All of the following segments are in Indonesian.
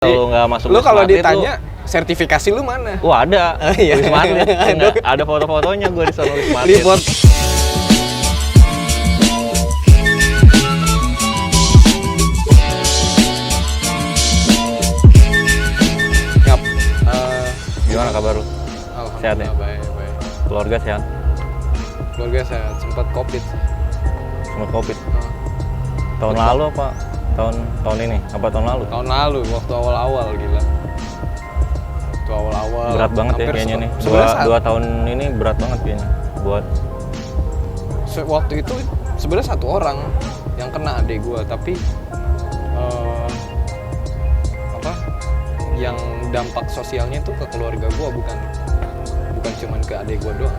Kalau nggak masuk lu kalau Wisma Atlet ditanya sertifikasi lu mana? wah ada. Oh, iya. Wisma Atlet. Ada foto-fotonya gue di sana Wisma Atlet. Report. Ngap. Gimana kabar lu? Sehat ya? Baik. Keluarga sehat? Keluarga sehat. Sempat COVID. Sempat Covid. Tahun lalu apa? Tahun ini? Apa tahun lalu? Tahun lalu waktu awal-awal gila. Waktu awal-awal. Berat banget ya kayaknya nih. Dua tahun ini berat banget kayaknya buat. Waktu itu sebenarnya satu orang yang kena adik gua, tapi yang dampak sosialnya tuh ke keluarga gua, bukan cuman ke adik gua doang.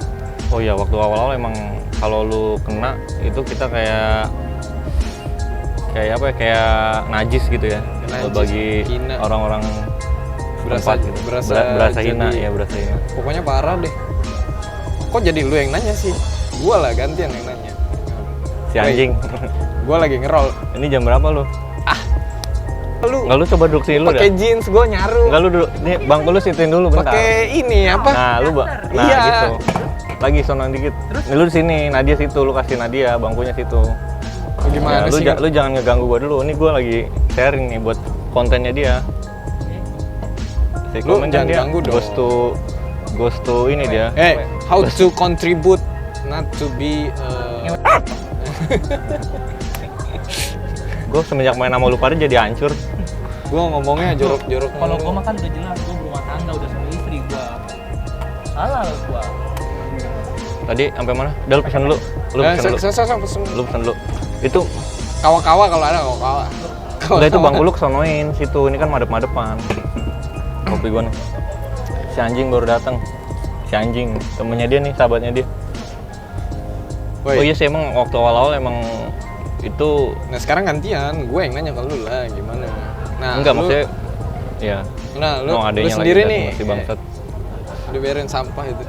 Oh iya, waktu awal-awal emang kalau lu kena itu kita kayak apa ya, kayak najis gitu ya. Najis, bagi hina. Orang-orang Berasa gitu. berasa hina ya, berasa hina. Pokoknya parah deh. Kok jadi lu yang nanya sih? Gua lah gantian yang nanya. Si anjing. Gua lagi ngerol. Ini jam berapa lu? Lu Nggak, lu coba duduk sini lu dah. pakai jeans, gua nyaru. Nggak, lu duduk. Nih bangku lu situin dulu bentar. Pakai ini apa? Nah, Iya. gitu. Lagi sono dikit. Nih, lu di sini, Nadia situ, lu kasih Nadia bangkunya situ. Gimana Ya, sih? lu jangan ngeganggu gua dulu. Ini gua lagi sharing nih buat kontennya dia. Si Lu komen jangan dia ganggu dong. Ghost to ini dia. Hey, how to contribute not to be Gue semenjak main sama lu pada jadi hancur. gua ngomongnya jorok-jorok. Kalau gua mah kan udah jelas, gua berumah tangga, udah sama istri gua. Salah gua. Tadi sampai mana? Udah lu pesan dulu. Lu pesan dulu. Lu pesan dulu. Itu Kawa-kawa kalau ada kawa-kawa. udah itu bangku lu kesonoin situ. Ini kan madep-madepan. Kopi gua nih. Si anjing baru datang. Si anjing, temennya dia nih, sahabatnya dia. Woi. Oh iya sih, emang waktu awal-awal emang itu Nah sekarang gantian, gue yang nanya ke lu lah gimana. Nah, enggak lu, maksudnya ya. Nah, lu adanya sendiri lagi nih, masih bangsat. udah biarin sampah itu.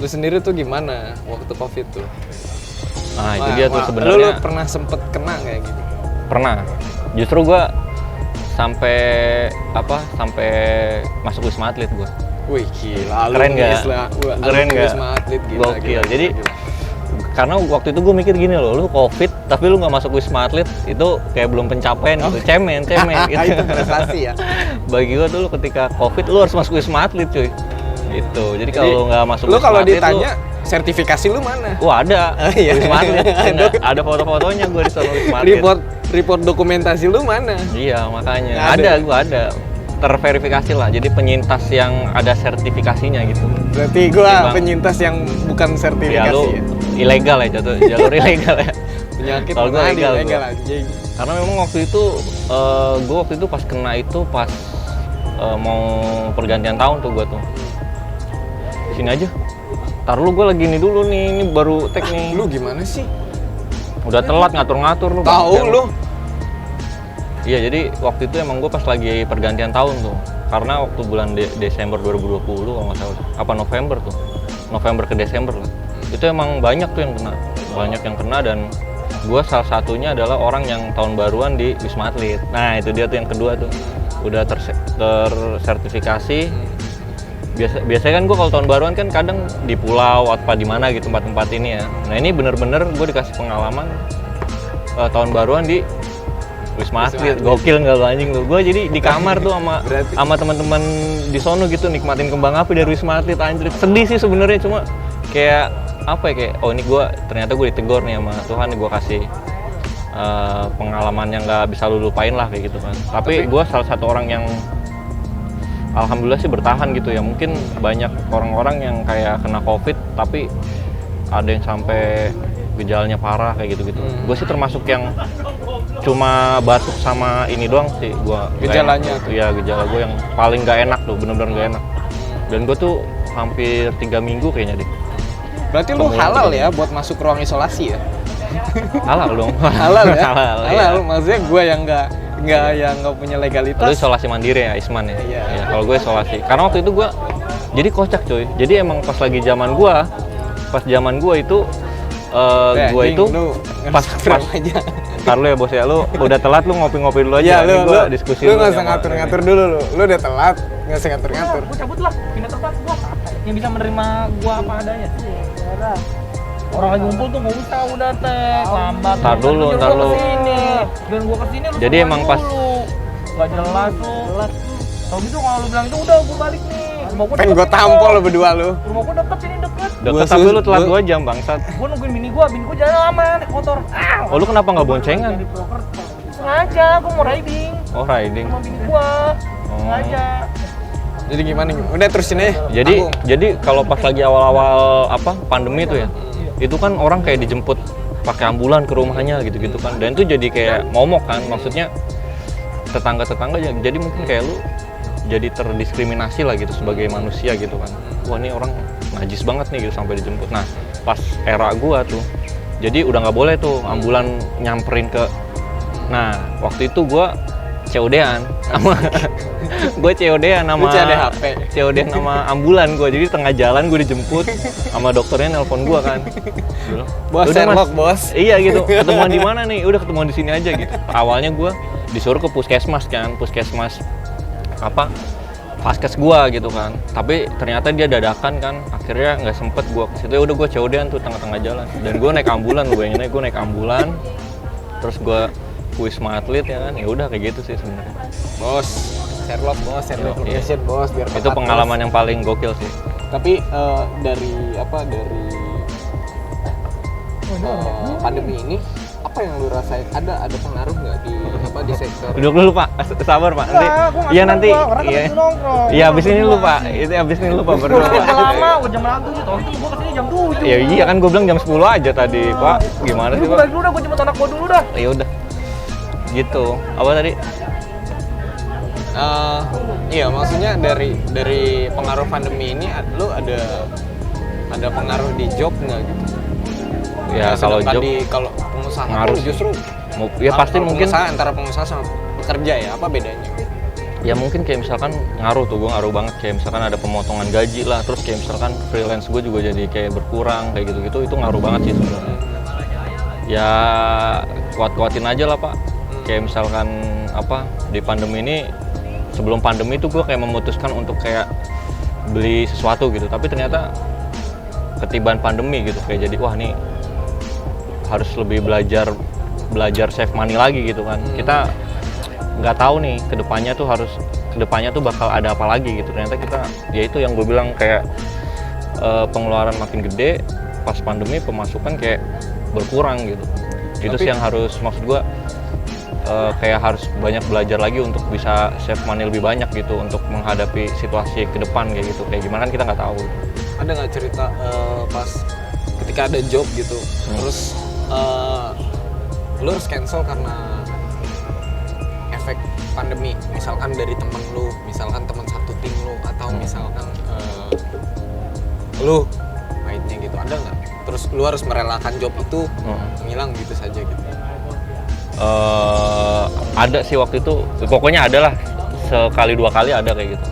Lu sendiri tuh gimana waktu COVID tuh? Nah, itu dia tuh Lu sebenarnya. pernah sempet kena kayak gitu? Pernah. Justru gua sampai masuk Wisma Atlet gua. Wih gila, Keren nggak? Keren nggak? Wisma Atlet gila. Gokil. Jadi karena waktu itu gue mikir gini loh, lu COVID tapi lu nggak masuk Wisma Atlet itu kayak belum pencapaian gitu, cemen gitu. Itu prestasi ya. Bagi gue dulu ketika COVID lu harus masuk Wisma Atlet cuy. Gitu. Jadi kalau lu nggak masuk lu Wisma kalau Atlet ditanya sertifikasi lu mana? wah ada. Iya. Wisma Atlet. Ada foto-fotonya gue di sana Wisma Atlet. Report dokumentasi lu mana? Iya, makanya. Nggak ada. Gua ada. Terverifikasi lah. Jadi penyintas yang ada sertifikasinya gitu. Berarti gua Bang. penyintas yang bukan sertifikasi Ya lu ya? ilegal ya, jalur ilegal ya. Penyakit Kalau gua mana legal, ilegal gua. anjing. Karena memang waktu itu gua waktu itu pas kena itu pas mau pergantian tahun tuh gua tuh. Sini aja. Ntar lu gua lagi ini dulu nih, ini baru tag nih. Lu gimana sih? Udah telat ngatur-ngatur lu. Tahu Bang. lu? Iya, jadi waktu itu emang gue pas lagi pergantian tahun tuh. Karena waktu bulan Desember 2020 kalau nggak salah, apa November tuh. November ke Desember lah. Itu emang banyak tuh yang kena. Banyak yang kena dan gue salah satunya adalah orang yang tahun baruan di Wisma Atlet. Nah, itu dia tuh yang kedua tuh. Udah tersertifikasi. Biasanya kan gue kalau tahun baruan kan kadang di pulau apa di mana gitu tempat-tempat ini ya. Nah, ini bener-bener gue dikasih pengalaman tahun baruan di Wisma Atlet. Gokil nggak lu anjing lu? Gue jadi di kamar tuh sama teman-teman di sono gitu nikmatin kembang api dari Wisma Atlet anjir. Sedih sih sebenarnya, cuma kayak apa ya, kayak oh ini ternyata gue ditegur nih sama Tuhan nih, gue kasih pengalaman yang nggak bisa lu lupain lah kayak gitu kan. Tapi gue salah satu orang yang alhamdulillah sih bertahan gitu ya. Mungkin banyak orang-orang yang kayak kena COVID tapi ada yang sampai gejalanya parah kayak gitu-gitu. Gue sih termasuk yang cuma batuk sama ini doang sih gua. Gejalanya tuh ya, gejala gue yang paling gak enak tuh, bener-bener gak enak. Dan gue tuh hampir 3 minggu kayaknya deh. Berarti lu halal ya buat masuk ruang isolasi ya? Halal dong. Halal ya? Halal. Halal. Maksudnya gue yang nggak punya legalitas. Lu isolasi mandiri ya, Isman ya? Iya. Ya, kalau gue isolasi. Karena waktu itu gue jadi kocak cuy. Jadi emang pas lagi zaman gue itu gue itu pas aja. Ntar lu ya bos ya, lu udah telat lu ngopi-ngopi dulu aja. Iya, Ini lu gua diskusi lu dulu nggak usah sama ngatur-ngatur dulu lu. Lu udah telat, nggak usah ngatur-ngatur. Gue cabut lah, pindah tempat gue yang bisa menerima gue apa adanya. Orang lagi ngumpul tuh nggak usah udah teh, lambat. Ntar dulu, ntar lu. Dan gue kesini lu. Jadi sama emang dulu. pas- Nggak jelas lu. Kalau gitu kalau lu bilang itu udah gue balik nih. Rumah gue Pengen gue tampol lo berdua lu. Rumah gue deket sini deket. Deket Gua tapi sus- lu telat gua- 2 jam bangsat. Gue nungguin bini gue jalan lama naik motor. Oh lu kenapa nggak boncengan? Sengaja, gue mau riding Oh riding. sama bini gue. Sengaja. Jadi gimana? Udah terusin aja. Tanggung. Jadi kalau pas lagi awal-awal apa pandemi itu ya, itu kan orang kayak dijemput pakai ambulan ke rumahnya gitu-gitu kan. Dan itu jadi kayak momok kan, maksudnya tetangga-tetangga jadi mungkin kayak lu jadi terdiskriminasi lah gitu sebagai manusia gitu kan. Wah ini orang najis banget nih gitu sampai dijemput. Nah pas era gua tuh, jadi udah nggak boleh tuh ambulan nyamperin ke. Nah waktu itu gua COD-an sama gue COD-an sama Lu COD-HP? COD-an sama ambulan gue, jadi tengah jalan gue dijemput sama dokternya nelpon gue kan. Bilang, Bos, "Udah, Mas." Sherlock, bos. Iya gitu, ketemuan di mana nih? Udah ketemuan di sini aja gitu. Awalnya gue disuruh ke puskesmas kan, puskesmas apa? Vaskes gue gitu kan. Tapi ternyata dia dadakan kan, akhirnya nggak sempet gue ke situ. Ya udah gue COD-an tuh tengah-tengah jalan. Dan gue naik ambulan, gue bayangin aja gue naik ambulan. Terus gue ke Wisma Atlet ya kan. Ya udah kayak gitu sih sebenarnya. Bos, Sherlock, bos, Sherlock Iya. Location, bos, biar Itu ketat, pengalaman yang paling gokil sih. bos. Tapi dari pandemi ini apa yang lu rasain? Ada pengaruh nggak di sektor? Duduk dulu Pak, sabar Pak. Nanti, iya nanti, iya. Iya abis ini lu Pak, itu abis ini lu Pak berdua. Udah Pak. lama, gue jam berapa tuh? Tau itu gue kesini jam 7. Ya iya kan gue bilang jam 10 aja tadi Pak. Gimana sih Gue Pak? balik dulu dah, gue jemput anak gue dulu dah. Ya udah. Gitu. Apa tadi? Iya, maksudnya dari pengaruh pandemi ini lu ada pengaruh di job nggak gitu? Ya kalau sedangkan job kalau pengusaha ngaruh tuh sih. justru ya pasti kalau mungkin pengusaha, antara pengusaha sama pekerja ya, apa bedanya? ya mungkin kayak misalkan ngaruh tuh, gue ngaruh banget kayak misalkan ada pemotongan gaji lah, terus kayak misalkan freelance gue juga jadi kayak berkurang kayak gitu-gitu, itu ngaruh banget sih sebenarnya. Ya kuat-kuatin aja lah Pak. Kayak misalkan apa di pandemi ini, sebelum pandemi tuh gue kayak memutuskan untuk kayak beli sesuatu gitu, tapi ternyata ketiban pandemi gitu kayak jadi wah nih harus lebih belajar save money lagi gitu kan. Kita nggak tahu nih kedepannya tuh bakal ada apa lagi gitu. Ternyata kita ya itu yang gue bilang kayak pengeluaran makin gede pas pandemi, pemasukan kayak berkurang gitu. Itu sih yang harus, maksud gue kayak harus banyak belajar lagi untuk bisa save money lebih banyak gitu untuk menghadapi situasi ke depan kayak gitu. Kayak gimana kan kita nggak tahu. Ada nggak cerita pas ketika ada job gitu, terus lu harus cancel karena efek pandemi, misalkan dari temen lu, misalkan teman satu tim lu, atau misalkan lu mainnya gitu, ada nggak? Terus lu harus merelakan job itu menghilang gitu saja gitu? Ada sih waktu itu, pokoknya ada lah, sekali dua kali ada kayak gitu.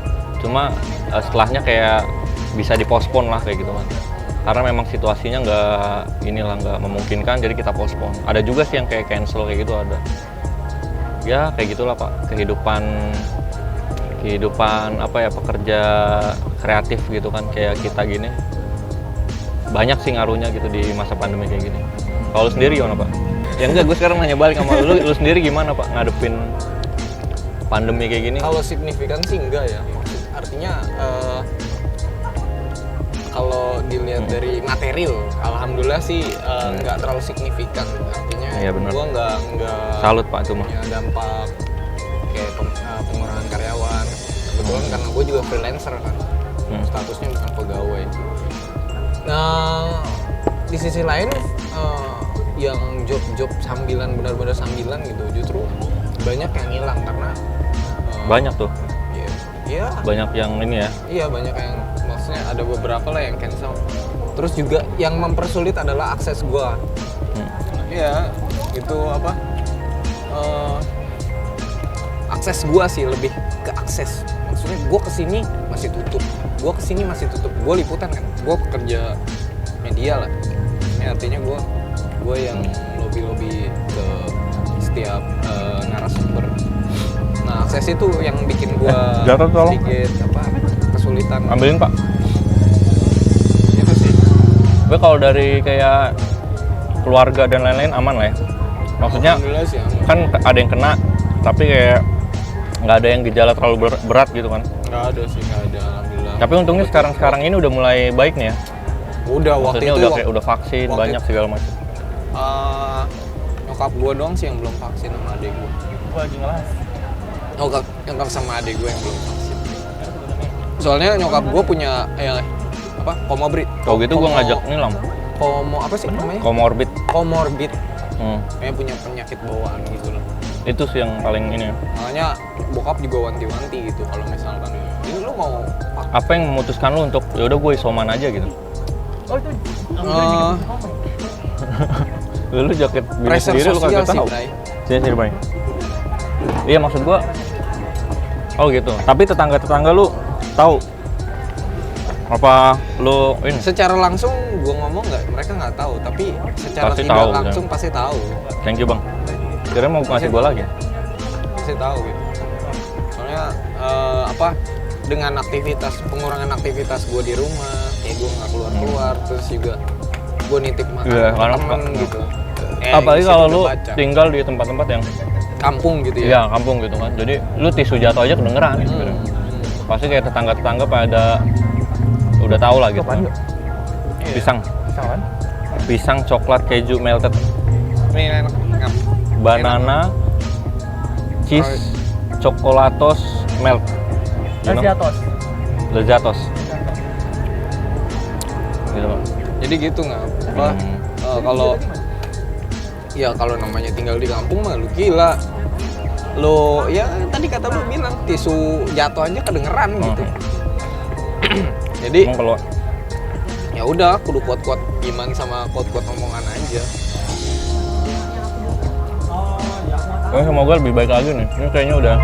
Cuma setelahnya kayak bisa dipospon lah kayak gitu kan. Karena memang situasinya nggak memungkinkan, jadi kita pospon. Ada juga sih yang kayak cancel kayak gitu ada. Ya kayak gitulah Pak, kehidupan apa ya, pekerja kreatif gitu kan kayak kita gini. Banyak sih ngaruhnya gitu di masa pandemi kayak gini. Kalau lu sendiri gimana Pak? Ya enggak, gue sekarang nanya balik sama lu sendiri gimana Pak ngadepin pandemi kayak gini? Kalau signifikan sih enggak ya, artinya kalau dilihat dari material, alhamdulillah sih nggak terlalu signifikan. Artinya Iya, benar. gua nggak Salut Pak itu mah. punya dampak kayak pengurangan karyawan. Kebetulan karena gue juga freelancer kan, statusnya bukan pegawai. Nah di sisi lain yang job sambilan, benar-benar sambilan gitu, justru banyak yang hilang karena Banyak tuh. Iya. Banyak yang ini ya. Iya, banyak yang, maksudnya ada beberapa lah yang cancel. Terus juga yang mempersulit adalah akses gua. Iya, itu apa? Akses gua sih, lebih ke akses. Maksudnya gua kesini masih tutup. Gua liputan kan. Gua pekerja media lah. Ini artinya gua yang lobby ke setiap narasumber. Nah akses itu yang bikin gue jatuh tolong. sedikit kesulitan. Ambilin Pak. Itu sih. Gue kalau dari kayak keluarga dan lain-lain aman lah ya. Maksudnya Alhamdulillah sih aman. kan ada yang kena, tapi kayak nggak ada yang gejala terlalu berat gitu kan. Nggak ada sih, nggak ada, alhamdulillah. Tapi untungnya sekarang ini udah mulai baik nih ya. Udah waktu Maksudnya itu udah vaksin waktu banyak segala macam. Nyokap gue doang sih yang belum vaksin sama adik gue. Gua lagi ngelas. Nyokap sama adik gue yang belum vaksin. Soalnya nyokap gue punya komorbid. Kalau gitu gue ngajak nih Lam. Apa sih namanya? Comorbid. Komorbid. Hmm. Kayaknya punya penyakit bawaan gitu loh. Itu sih yang paling ini. Makanya bokap juga wanti-wanti gitu kalau misalkan ini lu mau Apa yang memutuskan lu untuk ya udah gue isoman aja gitu? Oh itu. Lu jaket bini pressure sendiri lu sosial kagak sih, tahu. Bray. Sini Bray. Iya maksud gua. Oh gitu. Tapi tetangga-tetangga lu tahu apa lu ini? Secara langsung gua ngomong mereka nggak tahu, tapi secara Pasti tidak tahu, langsung ya. pasti tahu. Thank you Bang. Kira mau ngasih gua lagi? Pasti tahu gitu. Soalnya dengan pengurangan aktivitas gua di rumah, kayak gua nggak keluar, terus juga gua nitip makan Iya, karena temen gitu. Apalagi di kalau situ lu udah baca. tinggal di tempat-tempat yang Kampung gitu ya. iya kampung gitu kan. Jadi lu tisu jatuh aja kedengeran gitu. Pasti kayak tetangga-tetangga pada udah tahu lah gitu. Apaan, yuk? Iya. Pisang. Pisang. Pisang coklat keju melted. Ini enak. Ngap. Banana cheese chocolatos melt. You know? Asiatos. Lezatos. Gitu Pak. Jadi gitu nggak kalau namanya tinggal di kampung mah lu gila. Lo ya tadi kata lu bilang tisu jatuh aja kedengeran gitu. Jadi Emang kalau ya udah kudu kuat-kuat iman sama kuat-kuat omongan aja. semoga lebih baik lagi nih. Ini kayaknya udah